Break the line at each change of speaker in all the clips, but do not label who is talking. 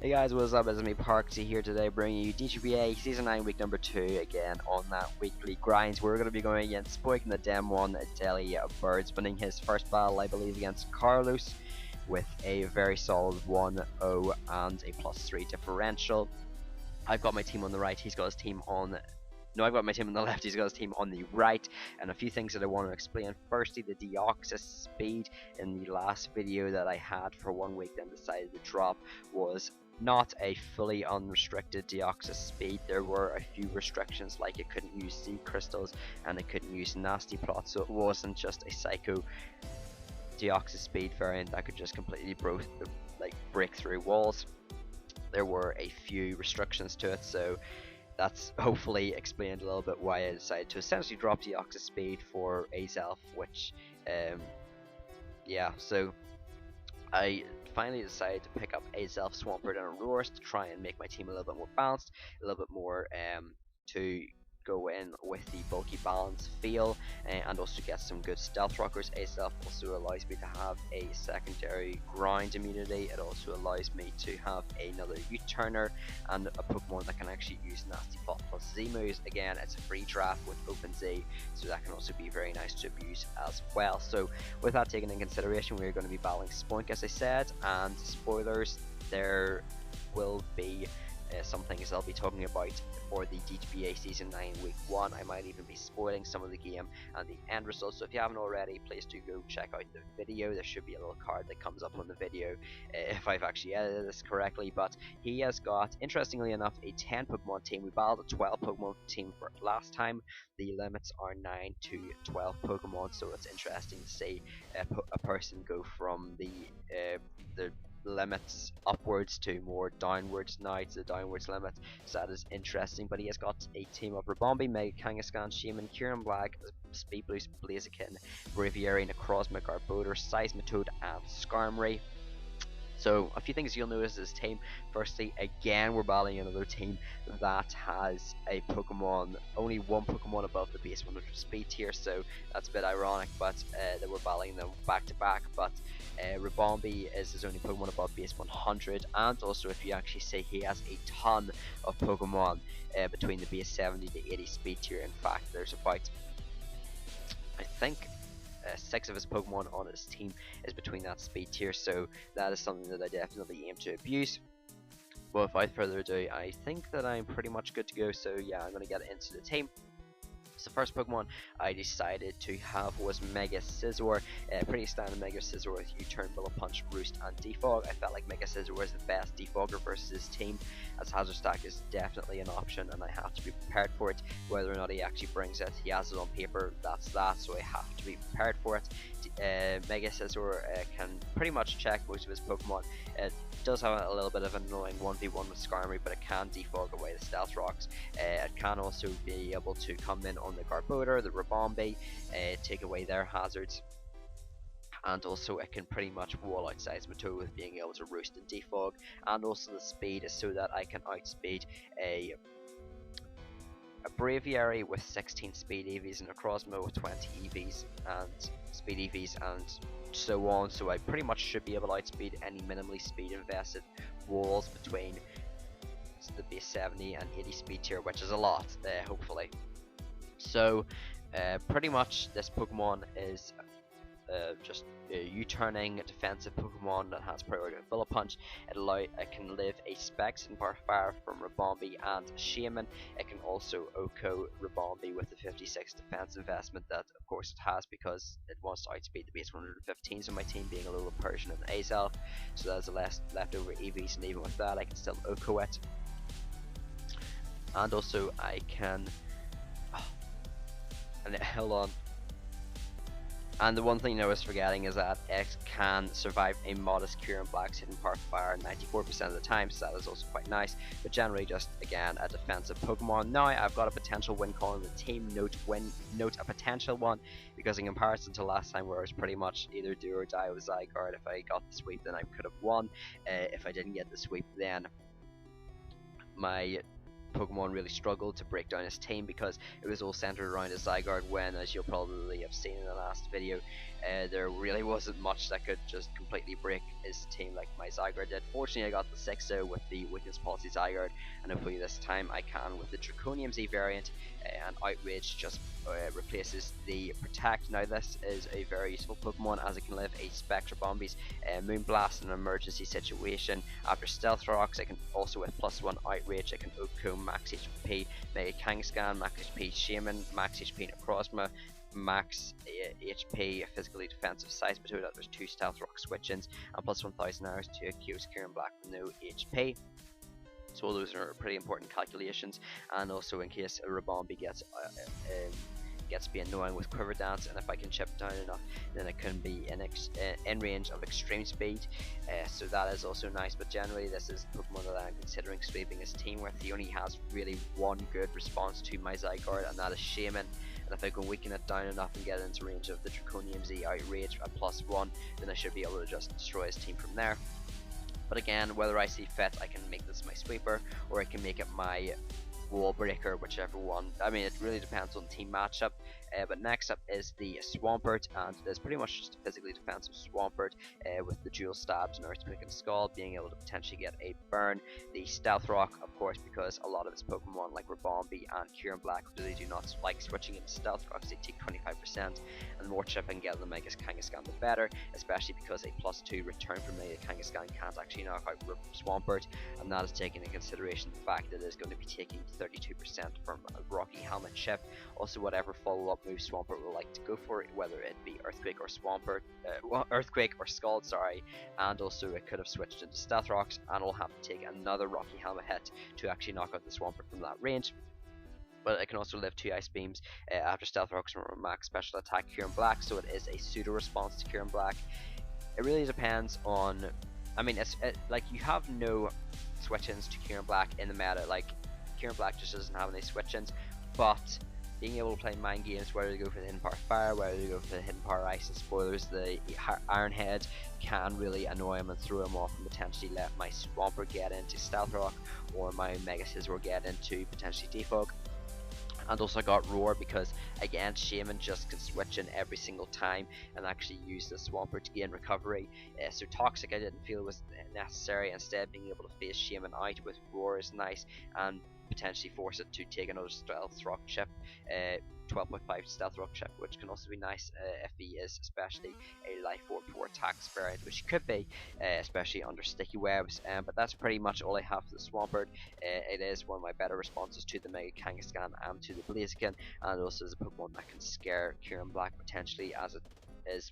Hey guys, what's up? It's me Parksy here today, bringing you DGBA Season 9 Week number 2 again on that weekly grind. We're going to be going against Spoik in the Dem 1 Delhi Birds, winning his first battle, I believe, against Carlos with a very solid 1-0 and a +3 differential. I've got my team on the right, he's got his team on... No, I've got my team on the left, he's got his team on the right, and a few things that I want to explain. Firstly, the Deoxys speed in the last video that I had for 1 week, then decided to drop, was not a fully unrestricted Deoxys speed. There were a few restrictions, like it couldn't use Z crystals and it couldn't use nasty plots, so it wasn't just a psycho Deoxys speed variant that could just completely break through walls. There were a few restrictions to it, so that's hopefully explained a little bit why I decided to essentially drop Deoxys speed for Azelf, which yeah, so I finally decided to pick up Azelf, Swampert and Aurora to try and make my team a little bit more balanced, a little bit more to go in with the bulky balance feel, and also get some good stealth rockers. Azelf also allows me to have a secondary grind immunity. It also allows me to have another U-turner and a Pokemon that can actually use Nasty Plot plus Z moves. Again, it's a free draft with OpenZ, so that can also be very nice to abuse as well. So with that taken in consideration, we're going to be battling Spoink, as I said, and spoilers, there will be some things I'll be talking about for the DGBA Season 9 Week 1. I might even be spoiling some of the game and the end results, so if you haven't already, please do go check out the video. There should be a little card that comes up on the video if I've actually edited this correctly. But he has got, interestingly enough, a 10 Pokemon team. We battled a 12 Pokemon team for last time. The limits are 9 to 12 Pokemon, so it's interesting to see a person go from the limits upwards to more downwards now to the downwards limit, so that is interesting. But he has got a team of Rabombi, Mega Kangaskhan, Shaman, Kieran Black, Speed Boost, Blaziken, Braviary, Necrozma, Garbodor, Seismitoad and Skarmory. So a few things you'll notice is his team. Firstly, again, we're battling another team that has a Pokemon, only one Pokemon above the base 100 speed tier, so that's a bit ironic, but that we're battling them back to back. But Rabombi is his only Pokemon above base 100, and also if you actually see, he has a ton of Pokemon between the base 70 to 80 speed tier. In fact, there's about, I think, 6 of his Pokemon on his team is between that speed tier, so that is something that I definitely aim to abuse. But without further ado, I think that I'm pretty much good to go, so yeah, I'm going to get into the team. So the first Pokemon I decided to have was Mega Scizor, pretty standard Mega Scizor with U-turn, Bullet Punch, Roost and Defog. I felt like Mega Scizor was the best defogger versus his team, as Hazard Stack is definitely an option and I have to be prepared for it. Whether or not he actually brings it, he has it on paper, that's that, so I have to be prepared for it. Mega Scizor can pretty much check most of his Pokemon. It does have a little bit of an annoying 1v1 with Skarmory, but it can defog away the Stealth Rocks. It can also be able to come in on the Garbodor, the Rabombi, take away their hazards, and also it can pretty much wall out Seismitoad with being able to Roost and Defog, and also the speed is so that I can outspeed a Braviary with 16 speed EVs and a Necrozma with 20 EVs and speed EVs and so on. So I pretty much should be able to outspeed any minimally speed invested walls between the base 70 and 80 speed tier, which is a lot, hopefully. So pretty much this Pokemon is just a U-turning defensive Pokemon that has priority with Bullet Punch. It can live a Specs and Barfire from Rabombi and Shaman. It can also OHKO Rabombi with the 56 defense investment that of course it has, because it wants to outspeed the base 115, so my team being a little Persian and Azelf, so there's a leftover EVs, and even with that I can still OHKO it. And also I can hold on. And the one thing I was forgetting is that X can survive a modest Kieran Black's hidden Part Fire 94% of the time, so that is also quite nice. But generally just, again, a defensive Pokemon. Now I've got a potential win call in the team. Note a potential one, because in comparison to last time where I was pretty much either do or die with Zygarde, if I got the sweep then I could have won. If I didn't get the sweep then my Pokemon really struggled to break down his team, because it was all centered around a Zygarde when, as you'll probably have seen in the last video, there really wasn't much that could just completely break his team like my Zygarde did. Fortunately, I got the 6-0 with the Weakness Policy Zygarde, and hopefully this time I can with the Draconium Z variant, and Outrage just replaces the Protect. Now this is a very useful Pokemon as it can live a Spectra Bombs, Moonblast in an emergency situation. After Stealth Rocks, I can also with +1 Outrage, I can Ocomb, Max HP, Mega Kangaskhan, Max HP Shaman, Max HP Necrozma, max HP physically defensive size, but that there's 2 Stealth Rock switch-ins and plus 1000 hours to accuse Kieran Black with no HP. So those are pretty important calculations, and also in case a Rabombi gets to be annoying with Quiver Dance, and if I can chip down enough, then it can be in range of extreme speed, so that is also nice. But generally this is the Pokemon that I'm considering sweeping his team with. He only has really one good response to my Zygarde, and that is Shaman, and if I can weaken it down enough and get it into range of the Draconium Z Outrage at +1, then I should be able to just destroy his team from there. But again, whether I see fit, I can make this my sweeper, or I can make it my wall breaker, whichever one. I mean, it really depends on the team matchup. But next up is the Swampert, and it is pretty much just a physically defensive Swampert with the dual stabs and Earthquake and Scald, being able to potentially get a burn. The Stealth Rock, of course, because a lot of its Pokemon like Rabombi and Kieran Black really do not like switching into Stealth Rocks. They take 25%, and the more chip I can get in the Mega Kangaskhan, the better, especially because a +2 return from Mega Kangaskhan can't actually knock out Swampert, and that is taking into consideration the fact that it is going to be taking 32% from a Rocky Helmet chip. Also, whatever follow-up move Swampert will like to go for, whether it be Earthquake or Earthquake or Scald, sorry, and also it could have switched into Stealth Rocks, and will have to take another Rocky Helmet hit to actually knock out the Swampert from that range. But it can also live 2 Ice Beams after Stealth Rocks from max special attack Kieran Black, so it is a pseudo response to Kieran Black. It really depends on, I mean, like you have no switch-ins to Kieran Black in the meta. Like Kieran Black just doesn't have any switch-ins, but being able to play mind games, whether to go for the Hidden Power Fire, whether to go for the Hidden Power Ice, and spoilers, the Iron Head can really annoy him and throw him off, and potentially let my Swampert get into Stealth Rock, or my Mega Scizor get into potentially Defog. And also got Roar because again Shaman just can switch in every single time and actually use the Swampert to gain recovery. So Toxic I didn't feel was necessary. Instead, being able to face Shaman out with Roar is nice, and potentially force it to take another Stealth Rock chip, 12.5 Stealth Rock chip, which can also be nice if he is especially a Life Orb for attack variant, which he could be, especially under Sticky Webs. But that's pretty much all I have for the Swampert. It is one of my better responses to the Mega Kangaskhan and to the Blaziken, and also is a Pokemon that can scare Kieran Black potentially, as it is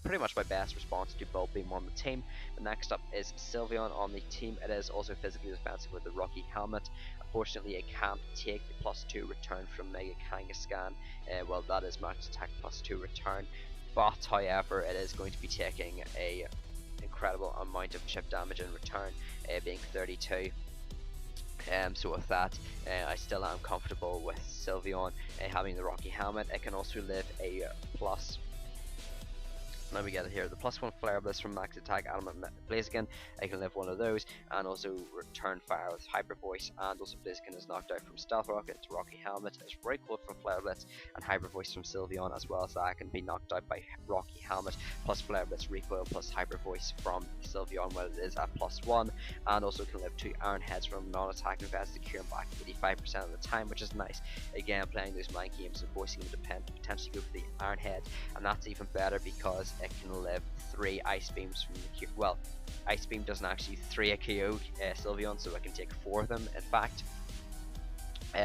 pretty much my best response to Bulb being on the team. The next up is Sylveon on the team. It is also physically defensive with the Rocky Helmet. Unfortunately, it can't take the +2 return from Mega Kangaskhan. Well, that is max attack +2 return, but however, it is going to be taking a incredible amount of chip damage in return, being 32. So with that, I still am comfortable with Sylveon having the Rocky Helmet. It can also live a let me get it here, the +1 Flare Blitz from max attack Adamant Blaziken. I can live one of those, and also return fire with Hyper Voice, and also Blaziken is knocked out from Stealth Rock into Rocky Helmet. It's very cool from Flare Blitz, and Hyper Voice from Sylveon as well, so that can be knocked out by Rocky Helmet, plus Flare Blitz recoil, plus Hyper Voice from Sylveon when it is at +1, and also can live 2 Iron Heads from non-attack invests to Kieran Black 85% of the time, which is nice. Again, playing those mind games and forcing him to potentially go for the Iron Head, and that's even better because it can live 3 Ice Beams from the Q. Well, Ice Beam doesn't actually 3 a KO Sylveon, so I can take 4 of them in fact.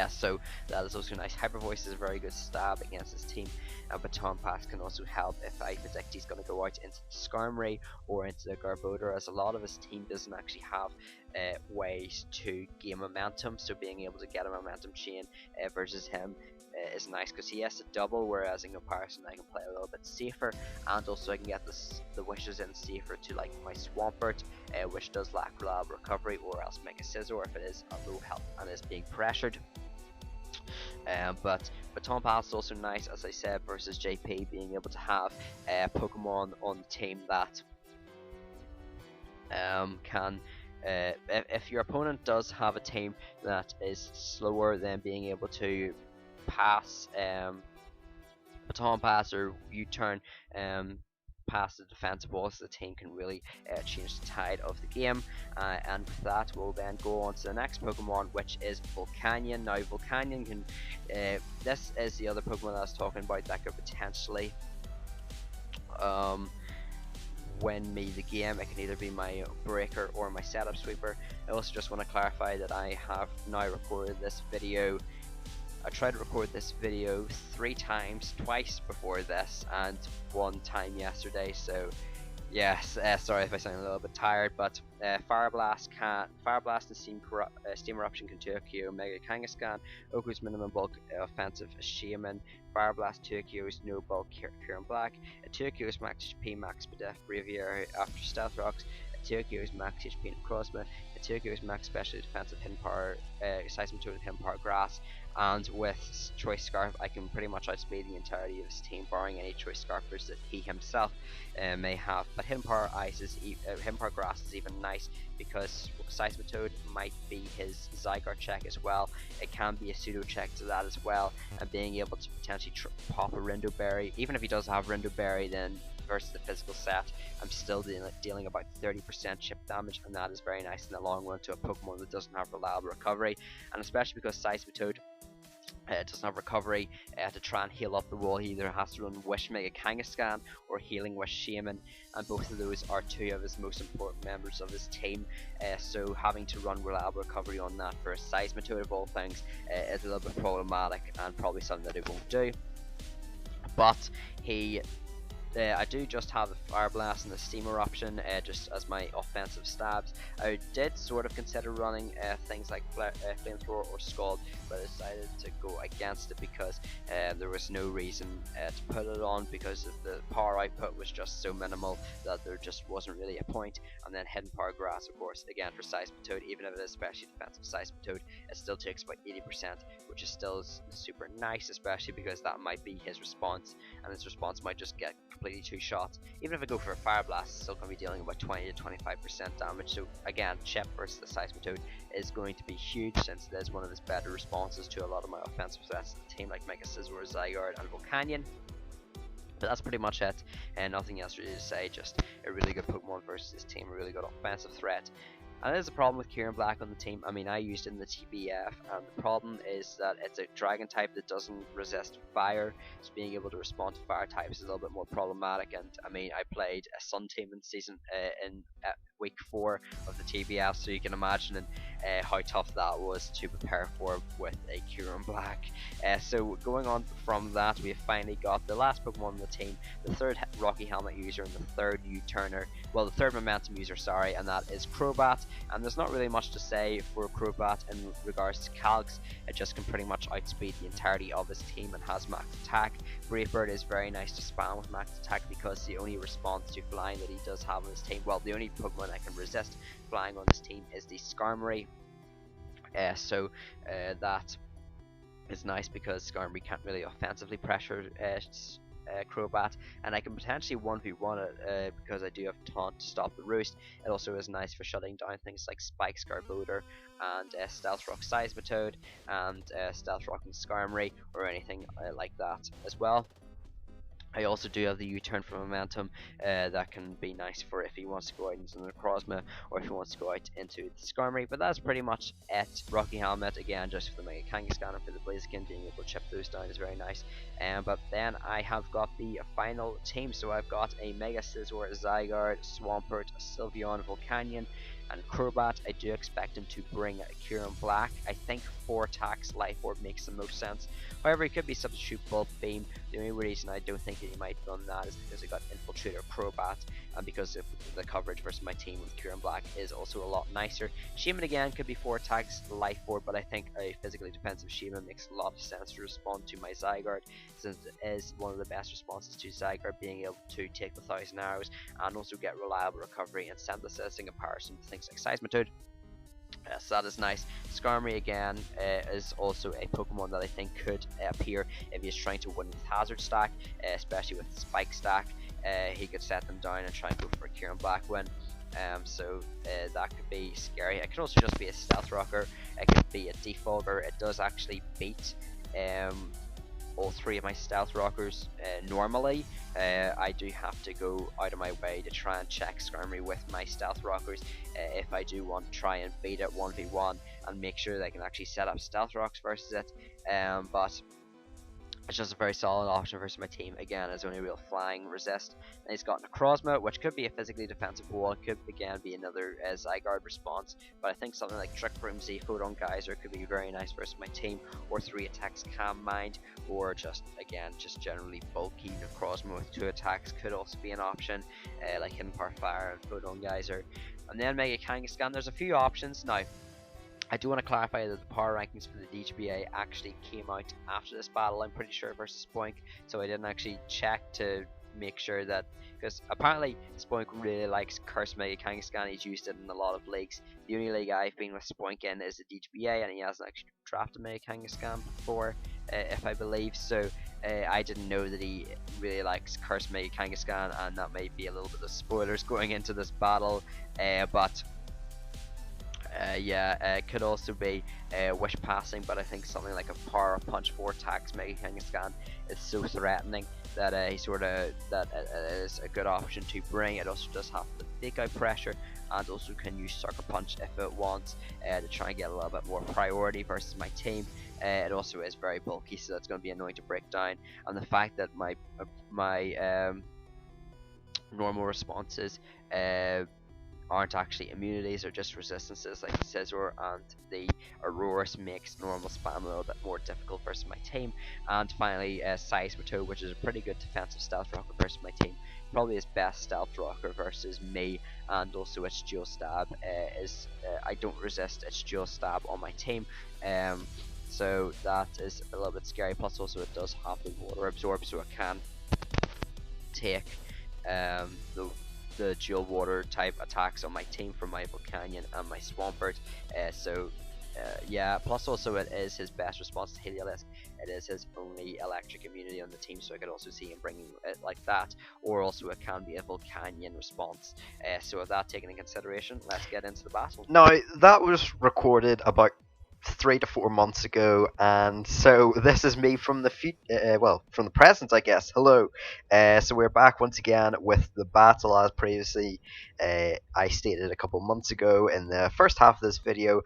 So that is also nice. Hyper Voice is a very good stab against his team, and Baton Pass can also help if I predict he's going to go out into the Skarmory or into the Garbodor, as a lot of his team doesn't actually have ways to gain momentum, so being able to get a momentum chain versus him is nice because he has to double, whereas in comparison I can play a little bit safer, and also I can get the wishes in safer to like my Swampert, which does lack reliable recovery, or else Mega Scizor if it is a low health and is being pressured. But Baton Pass is also nice, as I said, versus JP, being able to have a Pokemon on the team that can if your opponent does have a team that is slower, then being able to pass baton pass or U-turn past the defensive walls, the team can really change the tide of the game. And with that, we'll then go on to the next Pokemon, which is Volcanion. Now, Volcanion can, this is the other Pokemon that I was talking about that could potentially win me the game. It can either be my breaker or my setup sweeper. I also just want to clarify that I have now recorded this video. I tried to record this video 3 times, twice before this and 1 time yesterday, so yes, sorry if I sound a little bit tired, but Fire Blast and Steam Eruption can 2KO Mega Kangaskhan, Oku's minimum bulk offensive Shaman, Fire Blast 2KO's no bulk Kieran Black, a 2KO's max HP max Def Braviary after Stealth Rocks, a 2KO's max HP and Crossman, a 2KO's max special defensive Hidden Power, Seismitoad Hidden Power Grass, and with Choice Scarf I can pretty much outspeed the entirety of his team, barring any Choice Scarfers that he himself may have. But Hidden Power Grass is even nice because Seismitoad might be his Zygarde check as well. It can be a pseudo check to that as well, and being able to potentially pop a Rindo Berry, even if he does have Rindo Berry, then versus the physical set, I'm still dealing about 30% chip damage, and that is very nice in the long run to a Pokemon that doesn't have reliable recovery, and especially because Seismitoad doesn't have recovery to try and heal up the wall. He either has to run Wish Mega Kangaskhan or Healing Wish Shaman, and both of those are 2 of his most important members of his team, so having to run reliable recovery on that for a Seismitoad of all things is a little bit problematic and probably something that he won't do. But I do just have the Fire Blast and the Steam Eruption just as my offensive stabs. I did sort of consider running things like Flamethrower or Scald, but I decided to go against it because there was no reason to put it on, because the power output was just so minimal that there just wasn't really a point. And then Hidden Power Grass, of course, again for Seismitoad, even if it is especially defensive Seismitoad, it still takes about 80%, which is still super nice, especially because that might be his response, and his response might just get completely 2 shots. Even if I go for a Fire Blast, it's still going to be dealing about 20 to 25% damage. So again, chip versus the Seismitoad is going to be huge, since it is one of his better responses to a lot of my offensive threats in the team, like Mega Scizor, Zygarde, and Volcanion. But that's pretty much it, and nothing else really to say. Just a really good Pokemon versus this team, a really good offensive threat. And there's a problem with Kieran Black on the team. I mean, I used it in the TBF, and the problem is that it's a dragon type that doesn't resist fire, so being able to respond to fire types is a little bit more problematic. And I mean, I played a Sun team in week 4 of the TBF, so you can imagine how tough that was to prepare for with a Kieran Black. So going on from that, we have finally got the last Pokemon on the team, the 3rd Rocky Helmet user and the 3rd U-turner, well, the 3rd Momentum user, sorry, and that is Crobat. And there's not really much to say for Crobat in regards to calcs. It just can pretty much outspeed the entirety of his team and has max attack. Brave Bird is very nice to spam with max attack, because the only response to flying that he does have on his team, well, the only Pokemon that can resist flying on his team is the Skarmory. So that is nice, because Skarmory can't really offensively pressure Crobat, and I can potentially 1v1 it because I do have Taunt to stop the roost. It also is nice for shutting down things like Spike Scarboder and Stealth Rock Seismitoad and Stealth Rock and Skarmory, or anything like that as well. I also do have the U-turn for Momentum that can be nice for if he wants to go out into the Necrozma, or if he wants to go out into the Skarmory. But that's pretty much it. Rocky Helmet, again, just for the Mega Kangaskhan and for the Blaziken, being able to chip those down is very nice. But then I have got the final team, so I've got a Mega Scizor, Zygarde, Swampert, Sylveon, Volcanion, and Crobat. I do expect him to bring Kieran Black. I think 4 attacks Life Orb makes the most sense. However, he could be Substitute Bulk Beam. The only reason I don't think that he might run that is because I got Infiltrator Crobat, and because of the coverage versus my team with Kieran Black is also a lot nicer. Shaman again could be 4 attacks Life Orb, but I think a physically defensive Shaman makes a lot of sense to respond to my Zygarde, since it is one of the best responses to Zygarde, being able to take the 1000 arrows and also get reliable recovery and synthesis in comparison to things like Seismitoad. So that is nice. Skarmory again is also a Pokemon that I think could appear if he's trying to win with Hazard stack, especially with Spike stack. He could set them down and try and go for a Kieran Black win. So that could be scary. It could also just be a Stealth Rocker. It could be a Defogger. It does actually beat all three of my Stealth Rockers normally. I do have to go out of my way to try and check Skarmory with my Stealth Rockers if I do want to try and beat it 1v1 and make sure that I can actually set up Stealth Rocks versus it. But it's just a very solid option versus my team. Again, it's only real flying resist. And he's got Necrozma, which could be a physically defensive wall. It could again be another Zygarde response. But I think something like Trick Room, Z, Photon Geyser could be very nice versus my team. Or 3 attacks Calm Mind. Or just, again, just generally bulky Necrozma with 2 attacks could also be an option. Like Hidden Power Fire and Photon Geyser. And then Mega Kangaskhan. There's a few options. Now, I do want to clarify that the power rankings for the DGBA actually came out after this battle, I'm pretty sure, versus Spoink, so I didn't actually check to make sure that, because apparently Spoink really likes Curse Mega Kangaskhan. He's used it in a lot of leagues. The only league I've been with Spoink in is the DGBA, and he hasn't actually drafted Mega Kangaskhan before, if I believe, so I didn't know that he really likes Curse Mega Kangaskhan, and that may be a little bit of spoilers going into this battle, but it could also be Wish Passing, but I think something like a Power Punch 4 attacks Mega Kangaskhan is so threatening that it is a good option to bring. It also does have the Fake Out Pressure, and also can use Sucker Punch if it wants to try and get a little bit more priority versus my team. It also is very bulky, so that's going to be annoying to break down. And the fact that my normal responses aren't actually immunities or just resistances like the Scizor and the Aurorus makes normal spam a little bit more difficult versus my team. And finally Seismitoad, which is a pretty good defensive Stealth Rocker versus my team, probably his best Stealth Rocker versus me, and also its Dual Stab I don't resist its Dual Stab on my team, so that is a little bit scary. Plus also it does have the Water Absorb, so it can take the dual water type attacks on my team from my Volcanion and my Swampert. Yeah, plus also it is his best response to Heliolisk. It is his only electric immunity on the team, so I could also see him bringing it like that, or also it can be a Volcanion response. So with that taken in consideration, let's get into the battle.
Now, that was recorded about 3 to 4 months ago, and so this is me from the from the present, I guess. Hello. So we're back once again with the battle, as previously I stated a couple months ago in the first half of this video,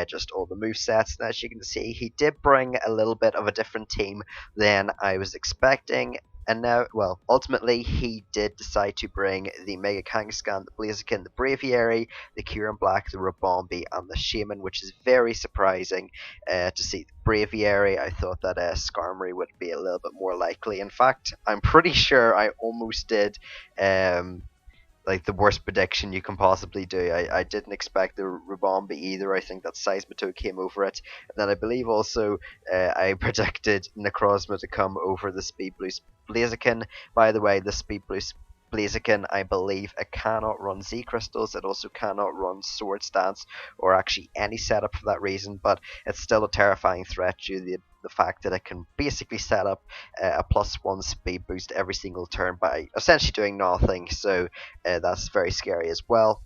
just all the movesets. And as you can see, he did bring a little bit of a different team than I was expecting. And now, well, ultimately he did decide to bring the Mega Kangaskhan, the Blaziken, the Braviary, the Kyurem Black, the Rabombi, and the Shaman, which is very surprising to see. The Braviary, I thought that Skarmory would be a little bit more likely. In fact, I'm pretty sure I almost did like the worst prediction you can possibly do. I didn't expect the Rabombi either. I think that Seismitoad came over it. And then I believe also I predicted Necrozma to come over the Speed Boost Blaziken. By the way, the Speed Boost Blaziken, I believe it cannot run Z Crystals. It also cannot run Sword Stance, or actually any setup for that reason, but it's still a terrifying threat due to the fact that it can basically set up a +1 speed boost every single turn by essentially doing nothing, so that's very scary as well.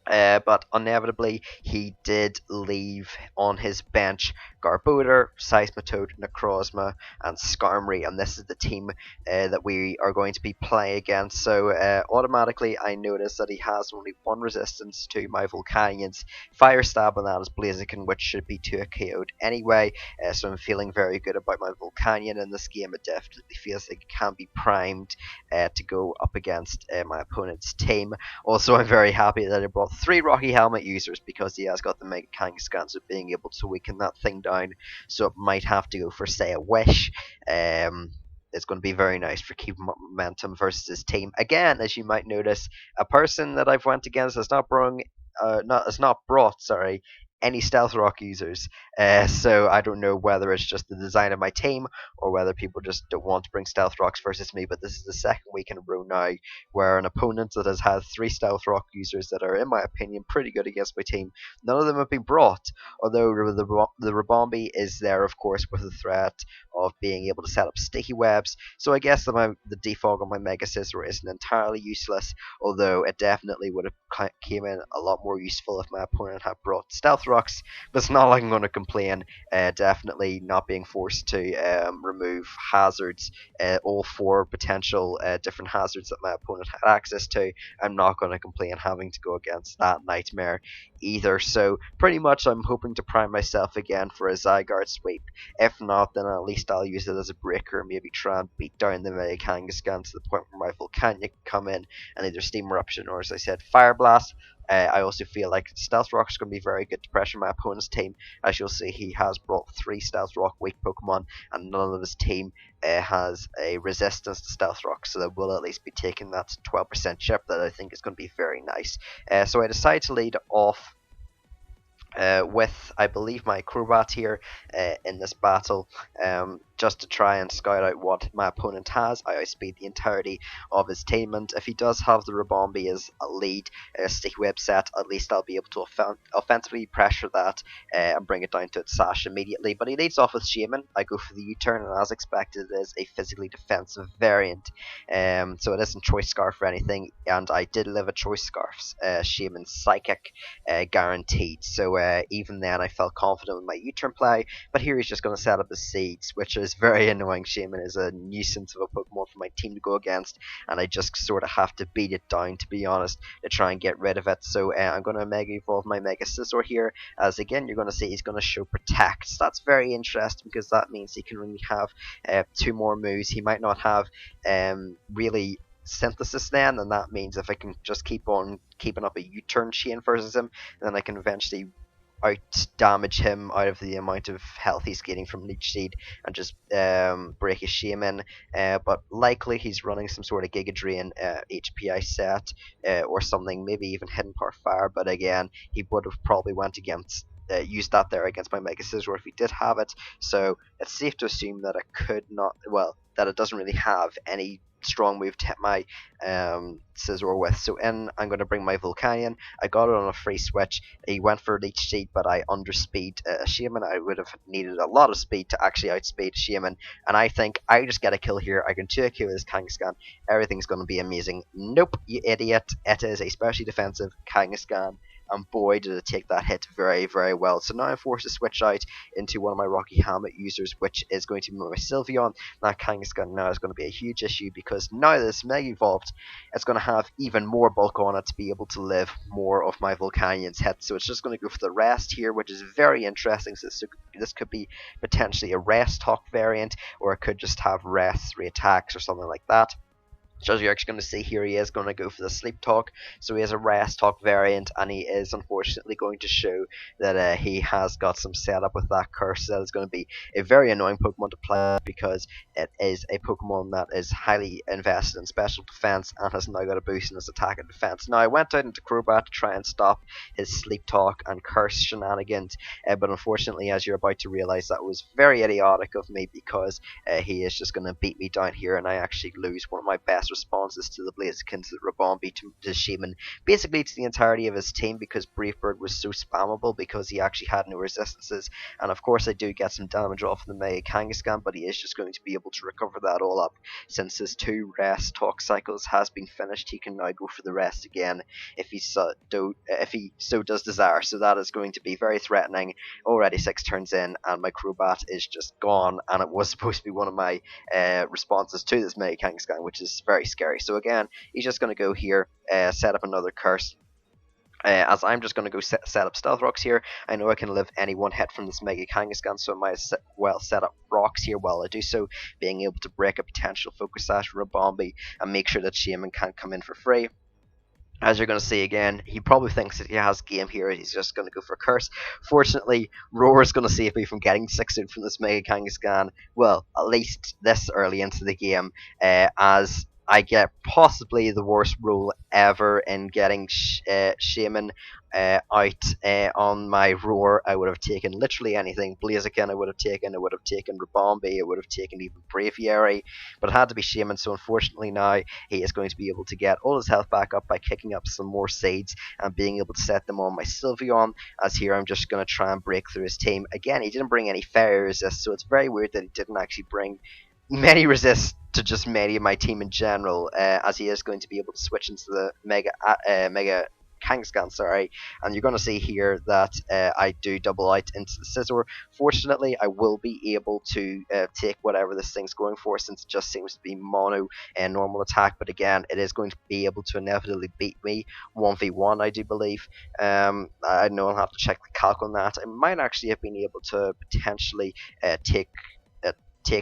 But inevitably he did leave on his bench Garbodor, Seismitoad, Necrozma, and Skarmory, and this is the team that we are going to be playing against. So automatically I noticed that he has only 1 resistance to my Volcanion's Fire Stab, and that is Blaziken, which should be 2 KO'd anyway. So I'm feeling very good about my Volcanion in this game. It definitely feels like it can be primed to go up against my opponent's team. Also, I'm very happy that I brought 3 Rocky Helmet users, because he has got the Mega Kangaskhan, so being able to weaken that thing down, so it might have to go for, say, a Wish. It's going to be very nice for keeping momentum versus his team. Again, as you might notice, a person that I've went against has not brought any Stealth Rock users, so I don't know whether it's just the design of my team or whether people just don't want to bring Stealth Rocks versus me. But this is the second week in a row now where an opponent that has had 3 Stealth Rock users that are, in my opinion, pretty good against my team, none of them have been brought, although the Rabombi is there, of course, with the threat of being able to set up sticky webs. So I guess the defog on my Mega Scizor isn't entirely useless, although it definitely would have came in a lot more useful if my opponent had brought Stealth Rocks, but it's not like I'm going to complain. Definitely not being forced to remove hazards, all four potential different hazards that my opponent had access to. I'm not going to complain having to go against that nightmare either. So pretty much I'm hoping to prime myself again for a Zygarde sweep. If not, then at least I'll use it as a breaker, maybe try and beat down the Mega Kangaskhan to the point where my Volcanion can come in and either Steam Eruption or, as I said, Fire Blast. I also feel like Stealth Rock is going to be very good to pressure my opponent's team. As you'll see, he has brought 3 Stealth Rock weak Pokemon, and none of his team has a resistance to Stealth Rock, so they will at least be taking that 12% chip that I think is going to be very nice. So I decided to lead off with, I believe, my Crobat here in this battle, just to try and scout out what my opponent has. I outspeed the entirety of his team, and if he does have the Ribombee as a lead Sticky Web set, at least I'll be able to offensively pressure that and bring it down to its sash immediately. But he leads off with Shaman. I go for the U-turn, and as expected, it is a physically defensive variant, so it isn't Choice Scarf or anything, and I did live a Choice Scarf's Shaman Psychic guaranteed, so even then I felt confident with my U-turn play. But here he's just going to set up his Seeds, which is very annoying. Shaman is a nuisance of a Pokemon for my team to go against, and I just sort of have to beat it down, to be honest, to try and get rid of it. So I'm going to Mega Evolve my Mega Scizor here, as again you're going to see he's going to show Protect. So that's very interesting, because that means he can really have 2 more moves. He might not have really Synthesis then, and that means if I can just keep on keeping up a U-turn chain versus him, then I can eventually out damage him out of the amount of health he's getting from Leech Seed and just break his Shaman. But likely he's running some sort of Giga Drain HPI set or something, maybe even Hidden Power Fire. But again, he would have probably went against used that there against my Mega Scizor if he did have it. So it's safe to assume that it could not, well, that it doesn't really have any strong move to hit my Scizor with. So in, I'm going to bring my Volcanion. I got it on a free switch. He went for Leech Seed, but I underspeed Shaman. I would have needed a lot of speed to actually outspeed Shaman, and I think I just get a kill here. I can 2-kill his Kangaskhan. Everything's going to be amazing. Nope, you idiot. It is a specially defensive Kangaskhan, and boy did it take that hit very, very well. So now I'm forced to switch out into one of my Rocky Helmet users, which is going to be my Sylveon. That Kangaskhan now is going to be a huge issue, because now that it's Mega Evolved, it's going to have even more bulk on it to be able to live more of my Volcanion's hits. So it's just going to go for the Rest here, which is very interesting. So this could be potentially a Rest Talk variant, or it could just have Rest 3 attacks or something like that. So as you're actually going to see here, he is going to go for the Sleep Talk. So he has a Rest Talk variant, and he is unfortunately going to show that he has got some setup with that Curse. That is going to be a very annoying Pokemon to play, because it is a Pokemon that is highly invested in special defense and has now got a boost in his attack and defense. Now I went out into Crobat to try and stop his Sleep Talk and Curse shenanigans, but unfortunately, as you're about to realize, that was very idiotic of me, because he is just going to beat me down here, and I actually lose one of my best responses to the Blaziken, to the Ribombee, to Shaman, basically to the entirety of his team, because Brave Bird was so spammable because he actually had no resistances. And of course I do get some damage off of the Mega Kangaskhan, but he is just going to be able to recover that all up. Since his 2 Rest Talk cycles has been finished, he can now go for the rest again if he so does desire. So that is going to be very threatening. Already 6 turns in, and my Crobat is just gone, and it was supposed to be one of my responses to this Mega Kangaskhan, which is very scary. So again, he's just going to go here, set up another Curse. As I'm just going to go set up Stealth Rocks here. I know I can live any one hit from this Mega Kangaskhan, so I might well set up Rocks here while I do so, being able to break a potential Focus Sash Ribombee and make sure that Shaman can't come in for free. As you're going to see again, he probably thinks that he has game here. He's just going to go for Curse. Fortunately, Roar is going to save me from getting 6-0 from this Mega Kangaskhan. Well, at least this early into the game, as I get possibly the worst roll ever in getting Shaman out on my Roar. I would have taken literally anything. Blaziken I would have taken Ribombee, I would have taken even Braviary, but it had to be Shaman. So unfortunately now he is going to be able to get all his health back up by kicking up some more Seeds and being able to set them on my Sylveon, as here I'm just going to try and break through his team. Again, he didn't bring any fire resist, so it's very weird that he didn't actually bring many resist to just many of my team in general, as he is going to be able to switch into the Mega Kangaskhan, sorry, and you're going to see here that I do double out into the Scizor. Fortunately, I will be able to take whatever this thing's going for, since it just seems to be mono and normal attack, but again, it is going to be able to inevitably beat me 1v1, I do believe. I know I'll have to check the calc on that. I might actually have been able to potentially take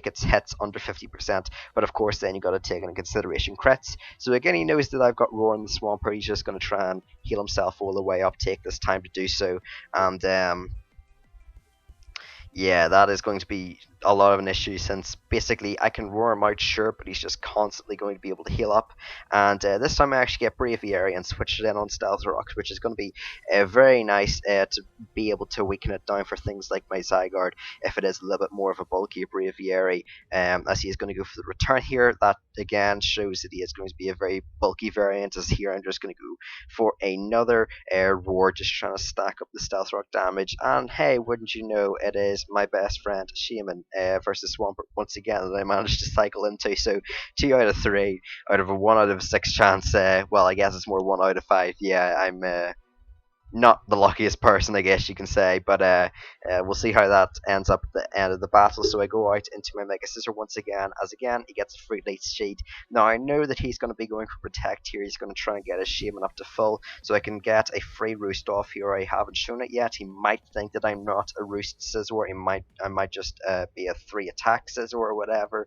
its hits under 50%, but of course then you got to take into consideration crits. So again, he knows that I've got Roar in the Swampert. He's just going to try and heal himself all the way up, take this time to do so, and yeah, that is going to be a lot of an issue, since basically I can roar him out, sure, but he's just constantly going to be able to heal up. And this time I actually get Braviary and switch it in on Stealth Rocks, which is going to be very nice to be able to weaken it down for things like my Zygarde if it is a little bit more of a bulky Braviary. As he is going to go for the return here, that again shows that he is going to be a very bulky variant. As here I'm just going to go for another roar, just trying to stack up the Stealth Rock damage. And hey, wouldn't you know, it is my best friend Shaman versus Swampert once again that I managed to cycle into. So 2 out of 3 out of a 1 out of 6 chance. Well, I guess it's more 1 out of 5. Yeah, I'm not the luckiest person, I guess you can say, but we'll see how that ends up at the end of the battle. So I go out into my Mega Scizor once again, as again he gets a free Leech Seed. Now I know that he's going to be going for Protect here. He's going to try and get his Shaman up to full, so I can get a free Roost off here. I haven't shown it yet. He might think that I'm not a Roost Scizor. I might just be a 3 attack Scizor or whatever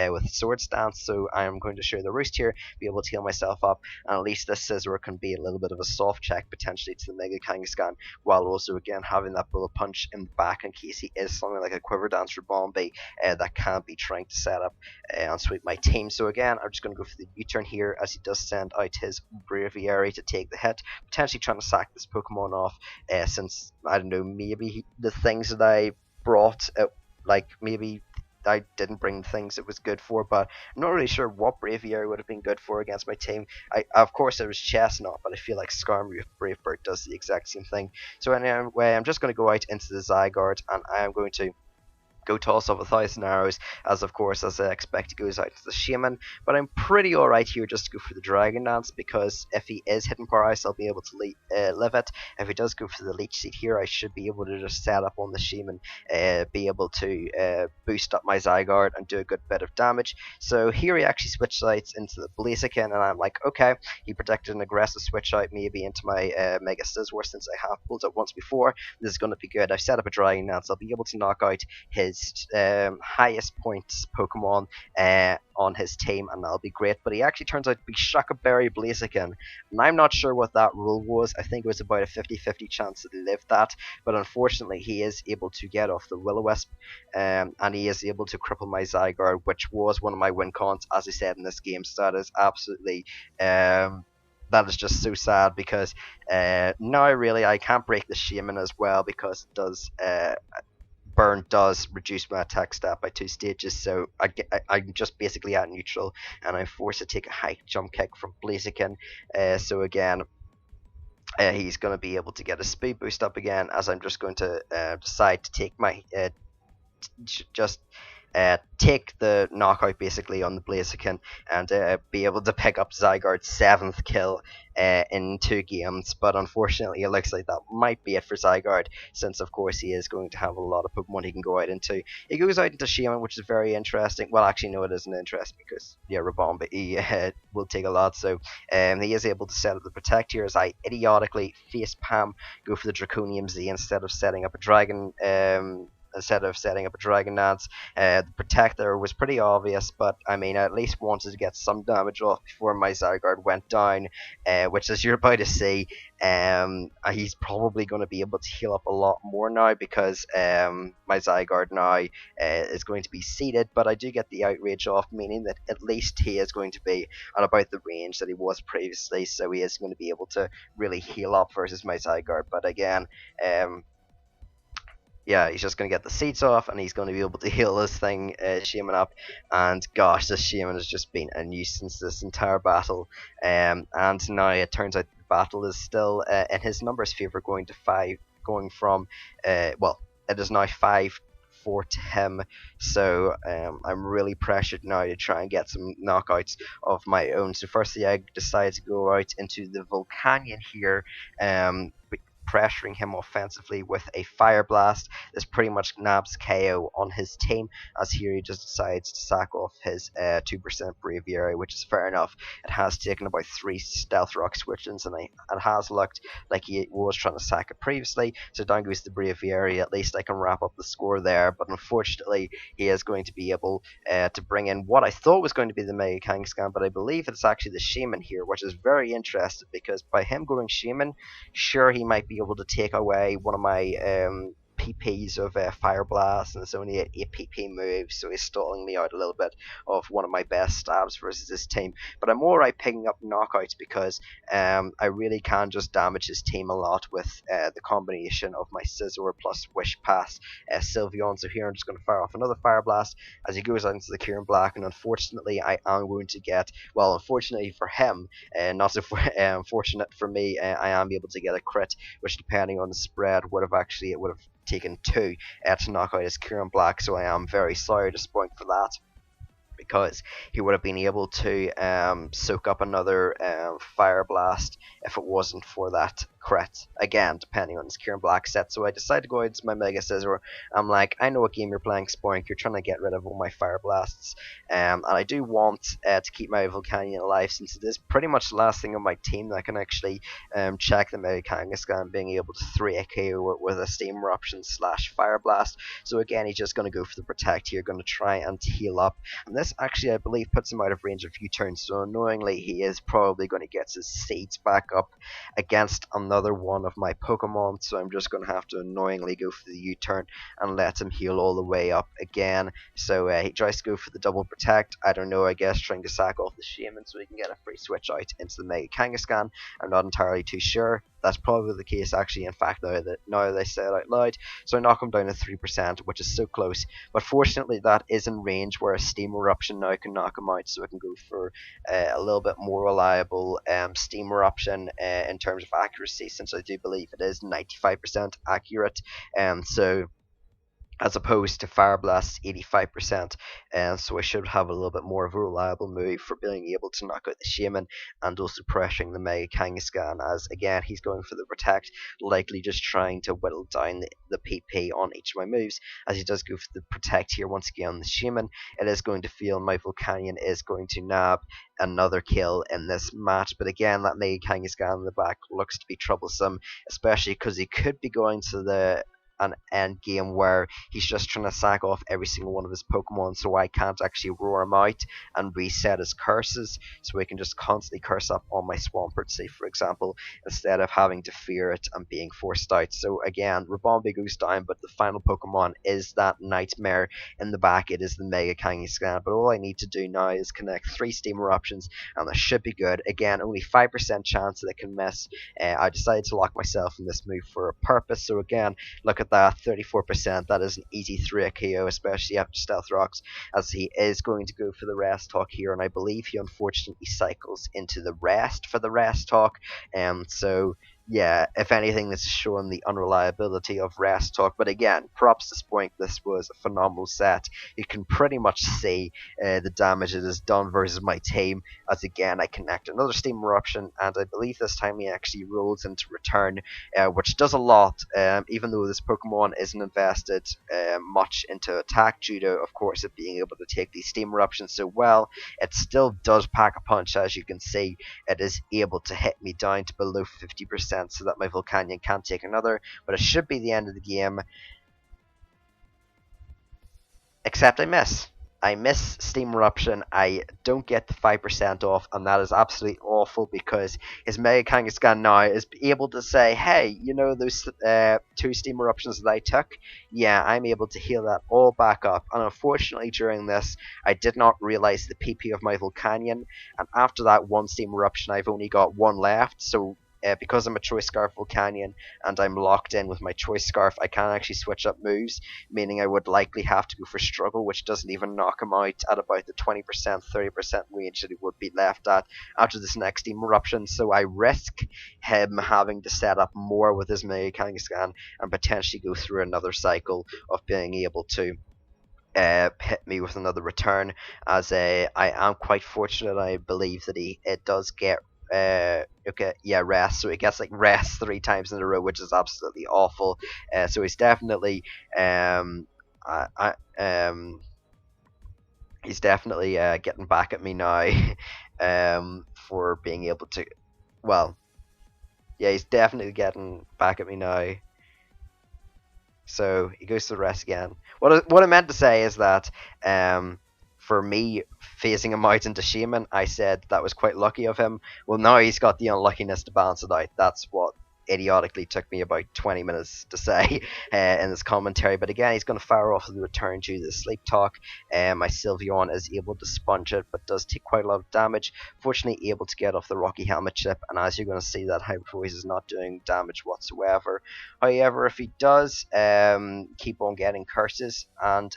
with Sword Stance. So I am going to show the Roost here, be able to heal myself up, and at least this Scizor can be a little bit of a soft check potentially to the Mega Kangaskhan, while also again having that Bullet Punch in the back in case he is something like a Quiver Dance for Bombay that can be trying to set up and sweep my team. So again, I'm just going to go for the U-turn here, as he does send out his Braviary to take the hit, potentially trying to sack this Pokemon off, since I don't know, maybe the things that I brought, like maybe I didn't bring things it was good for, but I'm not really sure what Braviary would have been good for against my team. Of course it was Chestnut, but I feel like Skarmory with Brave Bird does the exact same thing. So anyway, I'm just going to go out into the Zygarde, and I am going to go toss off 1,000 arrows, as of course as I expect he goes out to the Shaman, but I'm pretty alright here just to go for the Dragon Dance, because if he is hitting Power Ice I'll be able to live it. If he does go for the Leech Seed here, I should be able to just set up on the Shaman, be able to boost up my Zygarde and do a good bit of damage. So here he actually switch sides into the Blaziken, and I'm like, okay, he protected an aggressive switch out maybe into my Mega Scizor, since I have pulled it once before. This is going to be good. I've set up a Dragon Dance, I'll be able to knock out his highest points Pokemon on his team, and that'll be great. But he actually turns out to be Shuckleberry Blaziken, and I'm not sure what that rule was. I think it was about a 50-50 chance that he lived that, but unfortunately he is able to get off the Will-O-Wisp, and he is able to cripple my Zygarde, which was one of my win cons, as I said, in this game. So that is absolutely that is just so sad, because now really I can't break the Shaman as well, because it does Burn does reduce my attack stat by 2 stages, so I'm just basically at neutral, and I'm forced to take a high jump kick from Blaziken. So again, he's going to be able to get a speed boost up again, as I'm just going to decide to take my take the knockout basically on the Blaziken, and be able to pick up Zygarde's 7th kill in 2 games. But unfortunately it looks like that might be it for Zygarde, since of course he is going to have a lot of Pokemon he can go out into. He goes out into Shaman, which is very interesting. Well, actually no, it isn't interesting, because yeah, Rabomba he will take a lot. So he is able to set up the Protect here, as I idiotically facepalm go for the Draconium Z instead of setting up a Dragon Dance. The Protect there was pretty obvious, but I mean, I at least wanted to get some damage off before my Zygarde went down, which, as you're about to see, he's probably going to be able to heal up a lot more now, because my Zygarde now is going to be seated, but I do get the Outrage off, meaning that at least he is going to be at about the range that he was previously, so he is going to be able to really heal up versus my Zygarde. But again, yeah, he's just going to get the seats off, and he's going to be able to heal this thing, Shaman up. And gosh, this Shaman has just been a nuisance this entire battle. And now it turns out the battle is still in his numbers' favour, going from well, it is now 5 4 to him, so I'm really pressured now to try and get some knockouts of my own. So firstly, I decided to go out into the Volcanion here, pressuring him offensively with a Fire Blast. This pretty much nabs KO on his team, as here he just decides to sack off his 2% Braviary, which is fair enough. It has taken about 3 Stealth Rock switch-ins, and it has looked like he was trying to sack it previously, so down goes the Braviary. At least I can wrap up the score there, but unfortunately he is going to be able to bring in what I thought was going to be the Mega Kangaskhan, but I believe it's actually the Shaman here, which is very interesting, because by him going Shaman, sure, he might be able to take away one of my PPs of Fire Blast, and it's only an 8 PP move, so he's stalling me out a little bit of one of my best stabs versus this team. But I'm alright picking up knockouts because I really can just damage his team a lot with the combination of my Scizor plus Wish Pass Sylveon. So here I'm just going to fire off another Fire Blast as he goes out into the Kieran Black, and unfortunately I am going to get, well, unfortunately for him, not so fortunate for me, I am able to get a crit, which depending on the spread would have taken 2 to knock out his Kieran Black, so I am very sorry to Spoink for that, because he would have been able to soak up another Fire Blast if it wasn't for that crit, again depending on his Kieran Black set. So I decided to go into my Mega Scizor. I'm like, I know what game you're playing, Spoink, you're trying to get rid of all my Fire Blasts, and I do want to keep my Volcanion alive, since it is pretty much the last thing on my team that can actually check the Mega Kangaskhan being able to 3 KO with a Steam Eruption / Fire Blast. So again, he's just going to go for the Protect here, going to try and heal up, and this actually I believe puts him out of range a few turns, so annoyingly he is probably going to get his seeds back up against another one of my Pokemon, so I'm just going to have to annoyingly go for the U-turn and let him heal all the way up again. So he tries to go for the double Protect, I don't know, I guess trying to sack off the Shaman so he can get a free switch out into the Mega Kangaskhan. I'm not entirely too sure. That's probably the case actually, in fact, now that I say it out loud. So I knock him down to 3%, which is so close, but fortunately that is in range where a Steam Eruption now can knock him out, so I can go for a little bit more reliable Steam Eruption in terms of accuracy, since I do believe it is 95% accurate, so as opposed to Fire Blast's 85%, and so I should have a little bit more of a reliable move for being able to knock out the Shaman and also pressuring the Mega Kangaskhan, as again he's going for the Protect, likely just trying to whittle down the PP on each of my moves. As he does go for the Protect here once again on the Shaman, it is going to feel my Volcanion is going to nab another kill in this match, but again that Mega Kangaskhan in the back looks to be troublesome, especially because he could be going to an end game where he's just trying to sack off every single one of his Pokemon, so I can't actually roar him out and reset his curses, so he can just constantly curse up on my Swampert, say for example, instead of having to fear it and being forced out. So again, Rabombi goes down, but the final Pokemon is that Nightmare in the back. It is the Mega Kangaskhan, but all I need to do now is connect 3 Steam Eruptions and that should be good. Again, only 5% chance that it can miss. I decided to lock myself in this move for a purpose, so again, look at that, 34%, that is an easy 3 KO, especially after Stealth Rocks, as he is going to go for the Rest Talk here, and I believe he unfortunately cycles into the Rest for the Rest Talk, so yeah, if anything, this is showing the unreliability of Rest Talk. But again, props to Spoink, this was a phenomenal set. You can pretty much see the damage it has done versus my team, as again I connect another Steam Eruption, and I believe this time he actually rolls into Return, which does a lot, even though this Pokemon isn't invested much into attack due to, of course, it being able to take these Steam Eruptions so well. It still does pack a punch, as you can see. It is able to hit me down to below 50%, so that my Volcanion can't take another, but it should be the end of the game, except I miss. I miss Steam Eruption, I don't get the 5% off, and that is absolutely awful, because his Mega Kangaskhan now is able to say, hey, you know those 2 Steam Eruptions that I took? Yeah, I'm able to heal that all back up, and unfortunately during this, I did not realize the PP of my Volcanion, and after that 1 Steam Eruption, I've only got 1 left, so because I'm a Choice Scarf Volcanion and I'm locked in with my Choice Scarf, I can't actually switch up moves, meaning I would likely have to go for Struggle, which doesn't even knock him out at about the 20%, 30% range that he would be left at after this next Steam Eruption. So I risk him having to set up more with his Mega Kangaskhan and potentially go through another cycle of being able to hit me with another return, as I am quite fortunate. I believe that it does get rest, so he gets like rest 3 times in a row, which is absolutely awful. So he's definitely he's definitely getting back at me now for being able to, well, yeah, he's definitely getting back at me now. So he goes to the rest again. What I meant to say is that for me phasing him out into Shaman, I said that was quite lucky of him. Well, now he's got the unluckiness to balance it out. That's what idiotically took me about 20 minutes to say in this commentary. But again, he's going to fire off the return due to the Sleep Talk. My Sylveon is able to sponge it, but does take quite a lot of damage. Fortunately, able to get off the Rocky Helmet chip, and as you're going to see, that Hyper Voice is not doing damage whatsoever. However, if he does keep on getting curses, and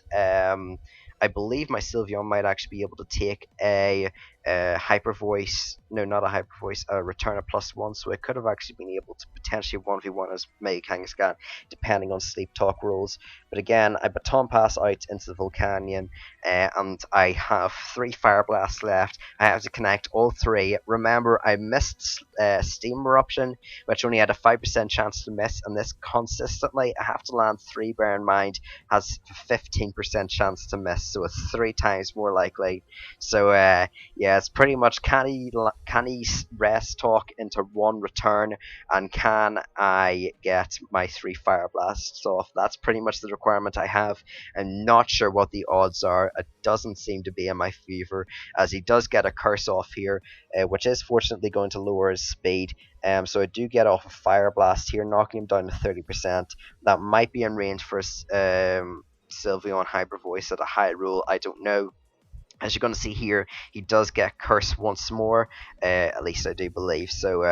I believe my Sylveon might actually be able to take a Hyper Voice, no, not a Hyper Voice, a return of +1, so I could have actually been able to potentially 1v1 as Mega Kangaskhan, depending on Sleep Talk rules. But again, I Baton Pass out into the Volcanion, and I have 3 Fire Blasts left. I have to connect all 3. Remember, I missed Steam Eruption, which only had a 5% chance to miss, and this consistently, I have to land 3, bear in mind, has a 15% chance to miss, so it's 3 times more likely. So, yeah, it's pretty much can he rest talk into 1 return, and can I get my 3 Fire Blasts off? That's pretty much the requirement I have. I'm not sure what the odds are. It doesn't seem to be in my favour, as he does get a curse off here, which is fortunately going to lower his speed. So I do get off a Fire Blast here, knocking him down to 30%. That might be in range for Sylveon Hyper Voice at a high roll. I don't know. As you're going to see here, he does get cursed once more, at least I do believe. So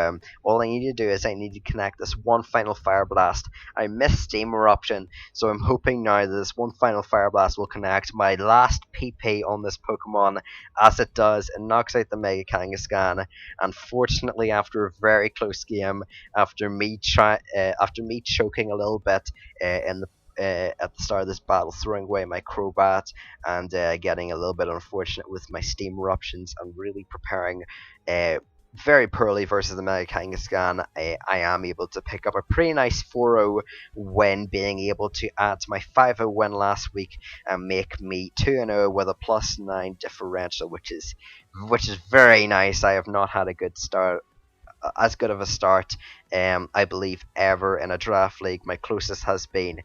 all I need to do is I need to connect this 1 final Fire Blast. I missed Steam Eruption, so I'm hoping now that this 1 final Fire Blast will connect my last PP on this Pokemon. As it does, it knocks out the Mega Kangaskhan. Unfortunately, after a very close game, after me choking a little bit in the at the start of this battle, throwing away my Crobat and getting a little bit unfortunate with my Steam Eruptions and really preparing very poorly versus the Mega Kangaskhan, I am able to pick up a pretty nice 4-0 win, being able to add to my 5-0 win last week and make me 2-0 with a +9 differential, which is very nice. I have not had a good start. As good of a start, I believe, ever in a draft league. My closest has been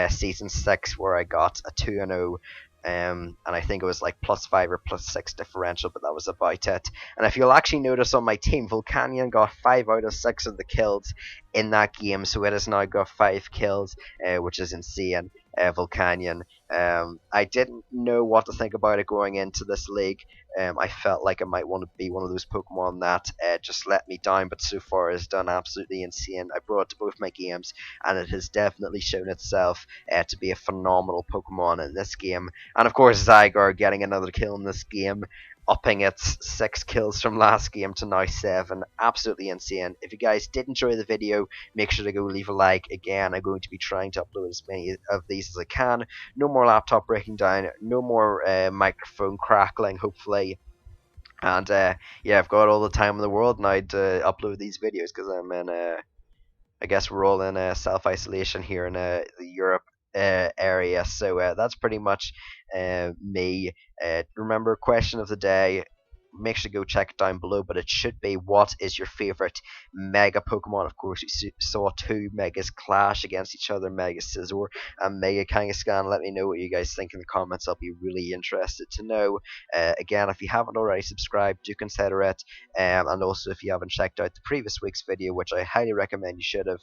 season 6, where I got a 2-0, and I think it was like +5 or +6 differential, but that was about it. And if you'll actually notice on my team, Volcanion got 5 out of 6 of the kills in that game, so it has now got 5 kills, which is insane. Volcanion. I didn't know what to think about it going into this league. I felt like I might want to be one of those Pokemon that just let me down, but so far has done absolutely insane. I brought it to both my games, and it has definitely shown itself to be a phenomenal Pokemon in this game. And of course, Zygarde getting another kill in this game, upping its 6 kills from last game to now 7. Absolutely insane. If you guys did enjoy the video, make sure to go leave a like. Again, I'm going to be trying to upload as many of these as I can. No more laptop breaking down, no more microphone crackling, hopefully. And yeah, I've got all the time in the world now to upload these videos, because I'm in, I guess we're all in self-isolation here in the Europe area. So that's pretty much me. Remember, question of the day, make sure to go check it down below, but it should be, what is your favorite Mega Pokemon? Of course, we saw 2 Megas clash against each other, Mega Scizor and Mega Kangaskhan. Let me know what you guys think in the comments. I'll be really interested to know. Again, if you haven't already subscribed, do consider it. And also, if you haven't checked out the previous week's video, which I highly recommend you should have,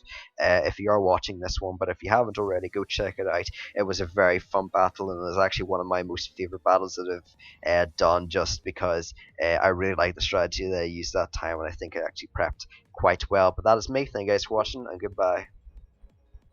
if you are watching this one, but if you haven't already, go check it out. It was a very fun battle, and it was actually one of my most favorite battles that I've done, just because I really like the strategy that I used that time, and I think I actually prepped quite well. But that is me. Thank you guys for watching, and goodbye.